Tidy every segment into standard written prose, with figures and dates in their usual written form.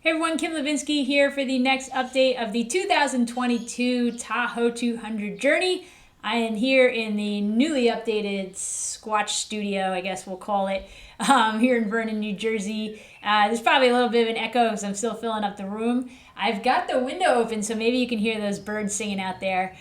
Hey everyone, Kim Levinsky here for the next update of the 2022 Tahoe 200 journey. I am here in the newly updated Squatch studio, I guess we'll call it, here in Vernon, New Jersey. There's probably a little bit of an echo because I'm still filling up the room. I've got the window open, so maybe you can hear those birds singing out there.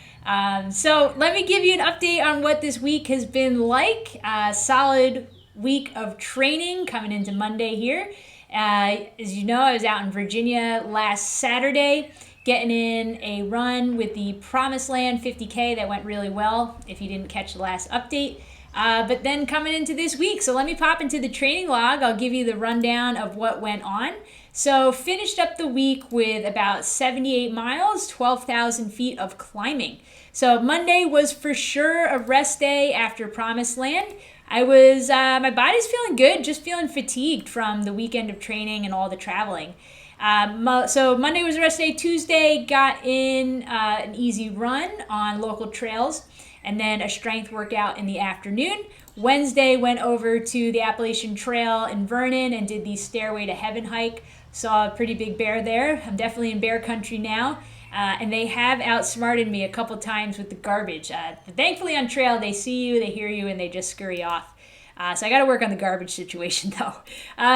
So let me give you an update on what this week has been like. Solid week of training coming into Monday here. As you know, I was out in Virginia last Saturday getting in a run with the Promised Land 50K that went really well, if you didn't catch the last update. But then coming into this week, so let me pop into the training log. I'll give you the rundown of what went on. So finished up the week with about 78 miles, 12,000 feet of climbing. So Monday was for sure a rest day after Promised Land. My body's feeling good, just feeling fatigued from the weekend of training and all the traveling. So Monday was a rest day. Tuesday got in an easy run on local trails and then a strength workout in the afternoon. Wednesday went over to the Appalachian Trail in Vernon and did the Stairway to Heaven hike. Saw a pretty big bear there. I'm definitely in bear country now. And they have outsmarted me a couple times with the garbage. Thankfully on trail, they see you, they hear you, and they just scurry off. So I got to work on the garbage situation though.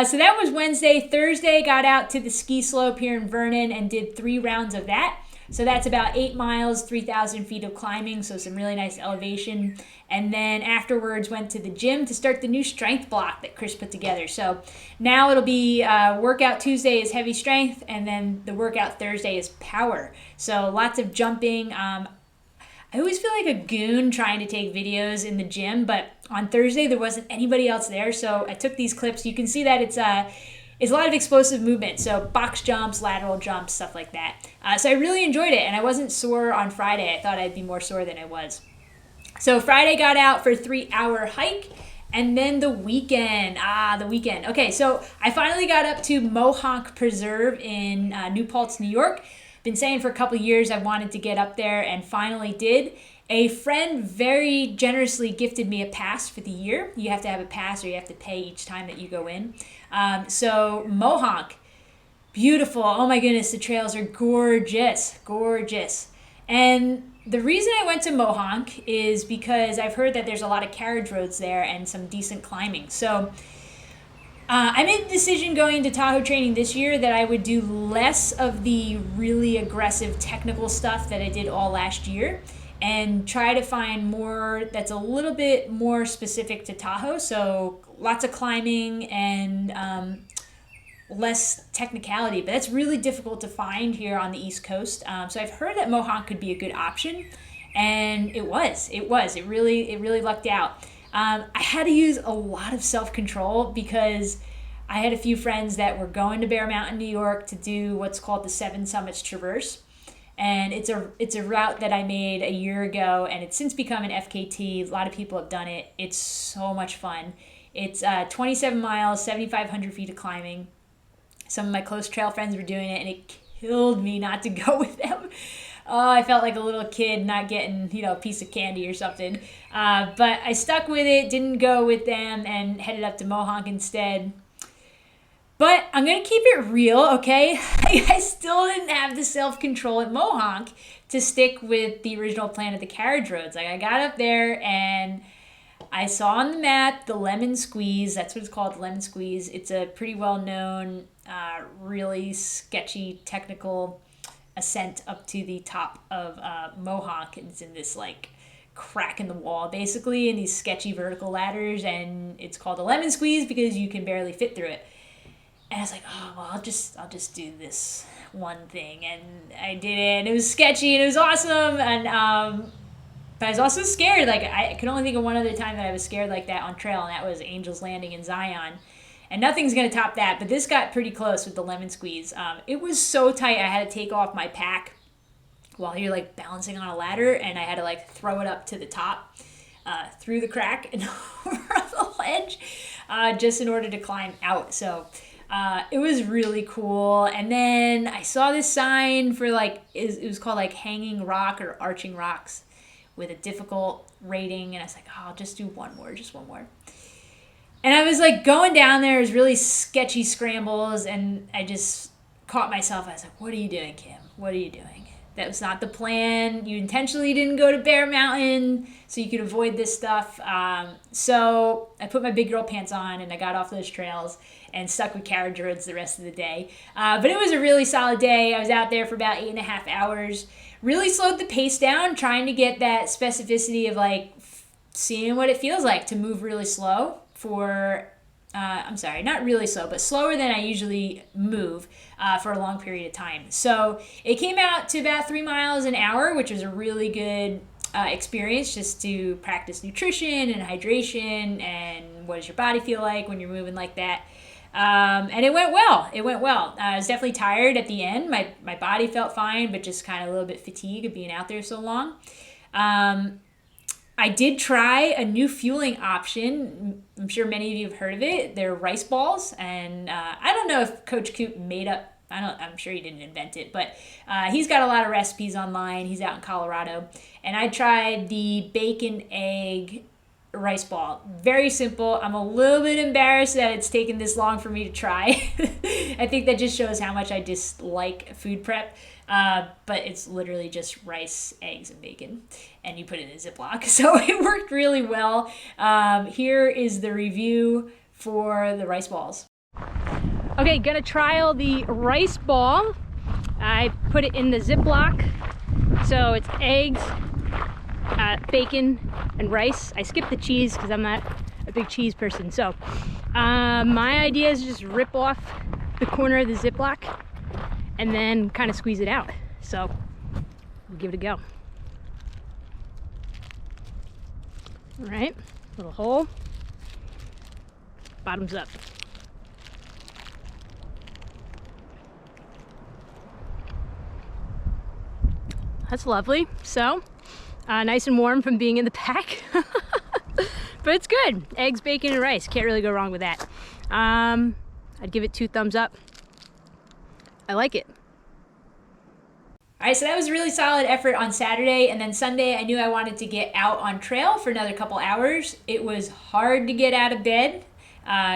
So that was Wednesday. Thursday, got out to the ski slope here in Vernon and did 3 rounds of that. So that's about 8 miles, 3,000 feet of climbing, so some really nice elevation. And then afterwards went to the gym to start the new strength block that Chris put together. So now it'll be workout Tuesday is heavy strength, and then the workout Thursday is power. So lots of jumping. I always feel like a goon trying to take videos in the gym, but on Thursday there wasn't anybody else there, so I took these clips. You can see that it's a lot of explosive movement, so box jumps, lateral jumps, stuff like that. So I really enjoyed it, and I wasn't sore on Friday. I thought I'd be more sore than I was. So Friday got out for a 3-hour hike, and then the weekend. The weekend. Okay, so I finally got up to Mohawk Preserve in New Paltz, New York. Been saying for a couple years I wanted to get up there, and finally did. A friend very generously gifted me a pass for the year. You have to have a pass or you have to pay each time that you go in. So Mohawk, beautiful. Oh my goodness, the trails are gorgeous, gorgeous. And the reason I went to Mohawk is because I've heard that there's a lot of carriage roads there and some decent climbing. So I made the decision going into Tahoe training this year that I would do less of the really aggressive technical stuff that I did all last year and try to find more that's a little bit more specific to Tahoe. So lots of climbing and less technicality, but that's really difficult to find here on the East Coast. So I've heard that Mohawk could be a good option, and it really lucked out. I had to use a lot of self-control because I had a few friends that were going to Bear Mountain, New York to do what's called the Seven Summits Traverse. And it's a route that I made a year ago, and it's since become an FKT. A lot of people have done it. It's so much fun. It's 27 miles, 7,500 feet of climbing. Some of my close trail friends were doing it, and it killed me not to go with them. Oh, I felt like a little kid not getting, a piece of candy or something. But I stuck with it, didn't go with them, and headed up to Mohawk instead. But I'm going to keep it real, okay? I still didn't have the self-control at Mohawk to stick with the original plan of the carriage roads. Like, I got up there and I saw on the map the Lemon Squeeze. That's what it's called, the Lemon Squeeze. It's a pretty well-known, really sketchy technical ascent up to the top of Mohawk. It's in this, crack in the wall, basically, and these sketchy vertical ladders, and it's called a Lemon Squeeze because you can barely fit through it. And I was like, oh, well, I'll just do this one thing. And I did it, and it was sketchy, and it was awesome. And but I was also scared. Like, I could only think of one other time that I was scared like that on trail, and that was Angel's Landing in Zion. And nothing's going to top that, but this got pretty close with the Lemon Squeeze. It was so tight, I had to take off my pack while you're, balancing on a ladder, and I had to, throw it up to the top through the crack and over the ledge just in order to climb out. So it was really cool. And then I saw this sign for it was called Hanging Rock or Arching Rocks with a difficult rating. And I was like, oh, I'll just do just one more. And I was going down there. It was really sketchy scrambles. And I just caught myself. I was like, what are you doing, Kim? What are you doing? That was not the plan. You intentionally didn't go to Bear Mountain so you could avoid this stuff. So I put my big girl pants on and I got off those trails and stuck with carriage roads the rest of the day. But it was a really solid day. I was out there for about 8.5 hours. Really slowed the pace down, trying to get that specificity of like seeing what it feels like to move really slow for I'm sorry, not really slow, but slower than I usually move for a long period of time. So it came out to about 3 miles an hour, which was a really good experience just to practice nutrition and hydration and what does your body feel like when you're moving like that. And it went well. It went well. I was definitely tired at the end. My body felt fine, but just kind of a little bit fatigued of being out there so long. I did try a new fueling option. I'm sure many of you have heard of it. They're rice balls, and I don't know if Coach Coop made up. I'm sure he didn't invent it, but he's got a lot of recipes online. He's out in Colorado, and I tried the bacon egg rice ball. Very simple. I'm a little bit embarrassed that it's taken this long for me to try. I think that just shows how much I dislike food prep. But it's literally just rice, eggs, and bacon, and you put it in a Ziploc. So it worked really well. Here is the review for the rice balls. Okay, gonna trial the rice ball. I put it in the Ziploc. So it's eggs, bacon, and rice. I skipped the cheese because I'm not a big cheese person. So my idea is just rip off the corner of the Ziploc and then kind of squeeze it out. So we'll give it a go. All right, little hole, bottoms up. That's lovely. So nice and warm from being in the pack. But it's good. Eggs, bacon, and rice. Can't really go wrong with that. I'd give it 2 thumbs up. I like it. All right, so that was a really solid effort on Saturday, and then Sunday I knew I wanted to get out on trail for another couple hours. It was hard to get out of bed,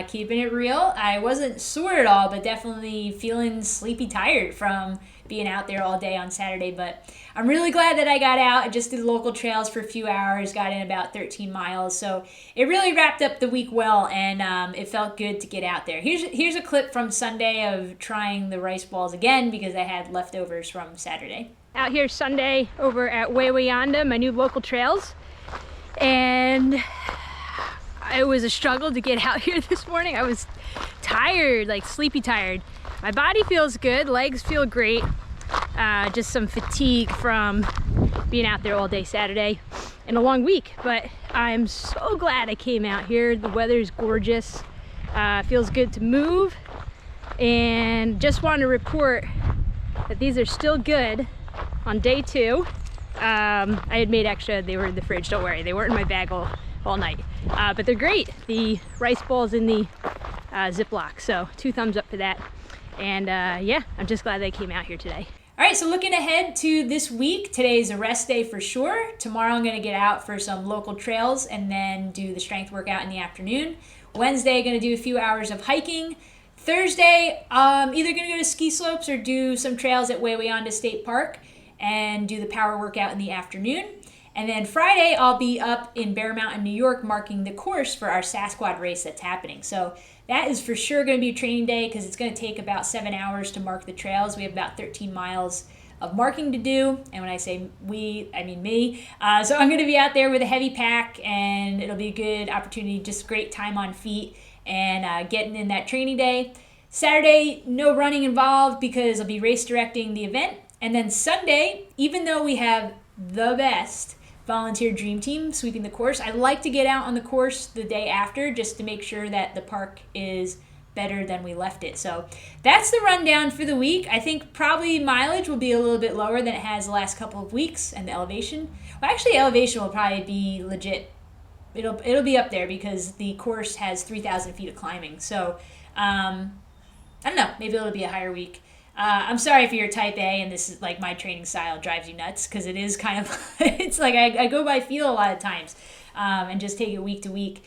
keeping it real. I wasn't sore at all, but definitely feeling sleepy tired from being out there all day on Saturday. But I'm really glad that I got out. I just did local trails for a few hours, got in about 13 miles. So it really wrapped up the week well, and it felt good to get out there. Here's a clip from Sunday of trying the rice balls again because I had leftovers from Saturday. Out here Sunday over at Wawayanda, my new local trails. And it was a struggle to get out here this morning. I was tired, like sleepy tired. My body feels good, legs feel great. Just some fatigue from being out there all day Saturday and a long week. But I'm so glad I came out here. The weather's gorgeous. Feels good to move. And just wanted to report that these are still good on day 2. I had made extra. They were in the fridge, don't worry. They weren't in my bag all night. But they're great. The rice balls in the Ziploc. So 2 thumbs up for that. And yeah, I'm just glad they came out here today. All right, so looking ahead to this week, today's a rest day for sure. Tomorrow I'm going to get out for some local trails and then do the strength workout in the afternoon. Wednesday, going to do a few hours of hiking. Thursday, either going to go to ski slopes or do some trails at Wawayanda State Park and do the power workout in the afternoon. And then Friday, I'll be up in Bear Mountain, New York, marking the course for our Sassquad race that's happening. So that is for sure going to be a training day because it's going to take about 7 hours to mark the trails. We have about 13 miles of marking to do. And when I say we, I mean me. So I'm going to be out there with a heavy pack, and it'll be a good opportunity, just great time on feet and getting in that training day. Saturday, no running involved because I'll be race directing the event. And then Sunday, even though we have the best volunteer dream team sweeping the course, I like to get out on the course the day after just to make sure that the park is better than we left it. So that's the rundown for the week. I think probably mileage will be a little bit lower than it has the last couple of weeks, and the elevation. Well, actually, elevation will probably be legit. It'll be up there because the course has 3,000 feet of climbing. So I don't know. Maybe it'll be a higher week. I'm sorry if you're type A and this is like my training style drives you nuts, because it is kind of, it's like I go by feel a lot of times and just take it week to week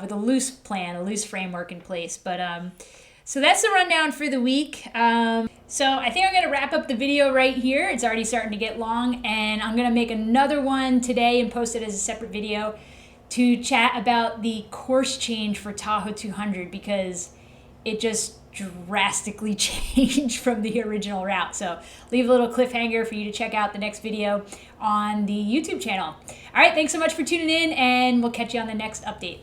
with a loose plan, a loose framework in place. But so that's the rundown for the week. So I think I'm going to wrap up the video right here. It's already starting to get long, and I'm going to make another one today and post it as a separate video to chat about the course change for Tahoe 200, because it just drastically changed from the original route. So leave a little cliffhanger for you to check out the next video on the YouTube channel. All right, thanks so much for tuning in, and we'll catch you on the next update.